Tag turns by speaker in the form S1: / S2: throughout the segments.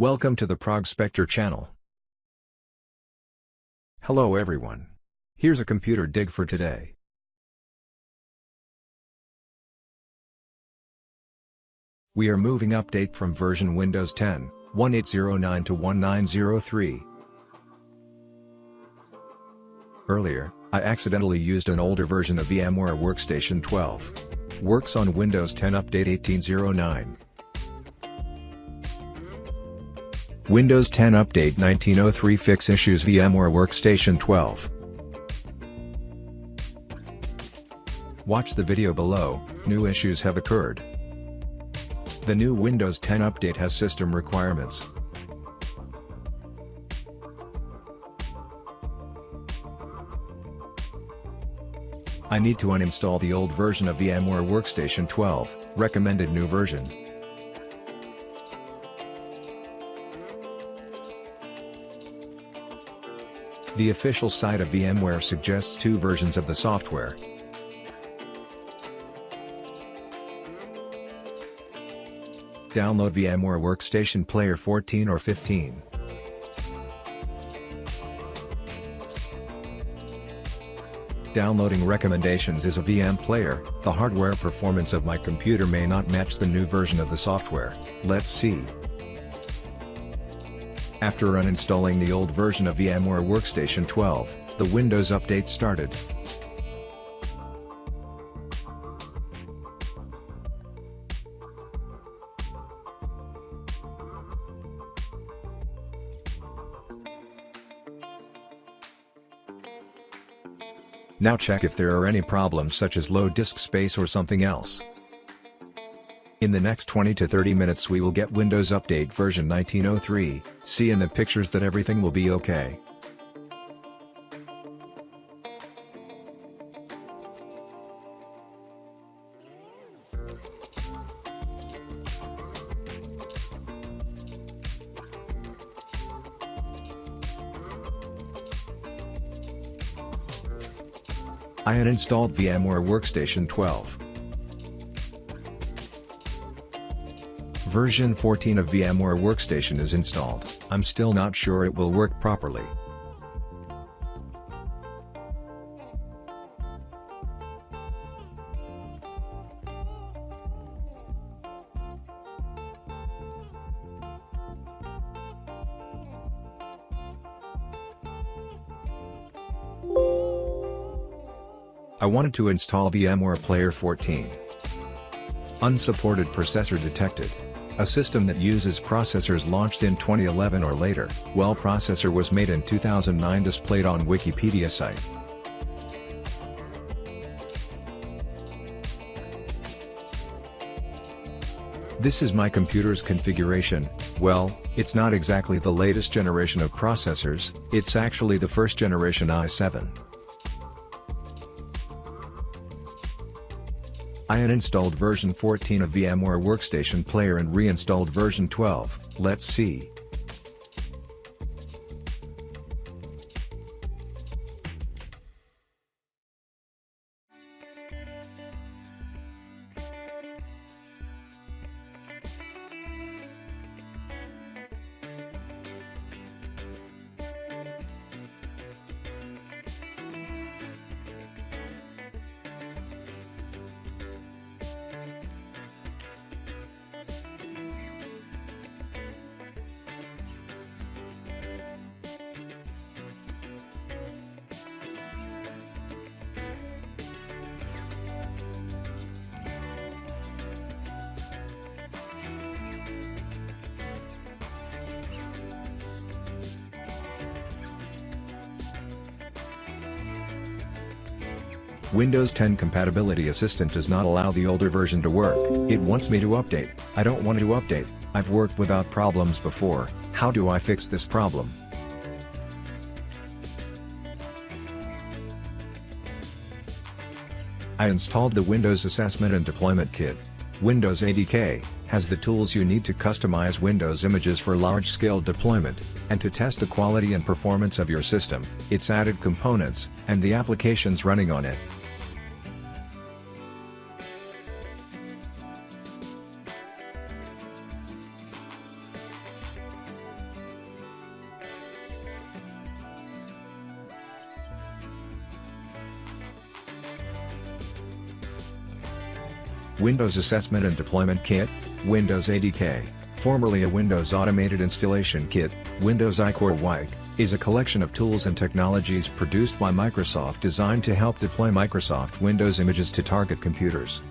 S1: Welcome to the Progs Pector channel. Hello everyone. Here's a computer dig for today. We are moving update from version Windows 10, 1809 to 1903. Earlier, I accidentally used an older version of Vmware Workstation 12. Works on Windows 10 Update 1809. Windows 10 Update 1903 Fix Issues Vmware Workstation 12. Watch the video below. New issues have occurred. The new Windows 10 update has system requirements. I need to uninstall the old version of Vmware Workstation 12, recommended new version. The official site of VMware suggests two versions of the software. Download VMware Workstation Player 14 or 15. Downloading recommendations is a VM player. The hardware performance of my computer may not match the new version of the software. Let's see. After uninstalling the old version of VMware Workstation 12, the Windows update started. Now check if there are any problems such as low disk space or something else. In the next 20 to 30 minutes we will get Windows Update version 1903, see in the pictures that everything will be okay. I uninstalled VMware Workstation 12. Version 14 of VMware Workstation is installed. I'm still not sure it will work properly. I wanted to install VMware Player 14. Unsupported processor detected. A system that uses processors launched in 2011 or later. Well, processor was made in 2009 displayed on Wikipedia site. This is my computer's configuration. Well, it's not exactly the latest generation of processors, it's actually the first generation i7. I uninstalled version 14 of VMware Workstation Player and reinstalled version 12, let's see. Windows 10 Compatibility Assistant does not allow the older version to work. It wants me to update. I don't want to update. I've worked without problems before. How do I fix this problem? I installed the Windows Assessment and Deployment Kit. Windows ADK has the tools you need to customize Windows images for large-scale deployment, and to test the quality and performance of your system, its added components, and the applications running on it. Windows Assessment and Deployment Kit, Windows ADK, formerly a Windows Automated Installation Kit, Windows iCore WIC, is a collection of tools and technologies produced by Microsoft designed to help deploy Microsoft Windows images to target computers.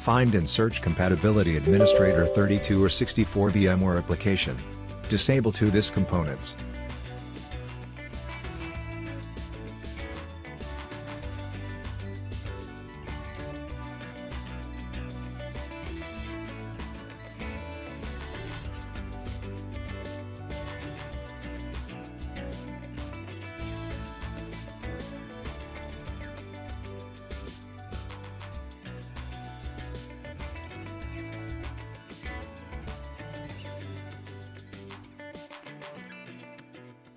S1: Find and search Compatibility Administrator 32 or 64 VMware application. Disable to this components.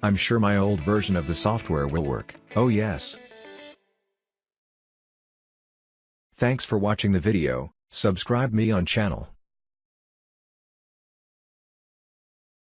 S1: I'm sure my old version of the software will work. Oh yes. Thanks for watching the video. Subscribe me on channel.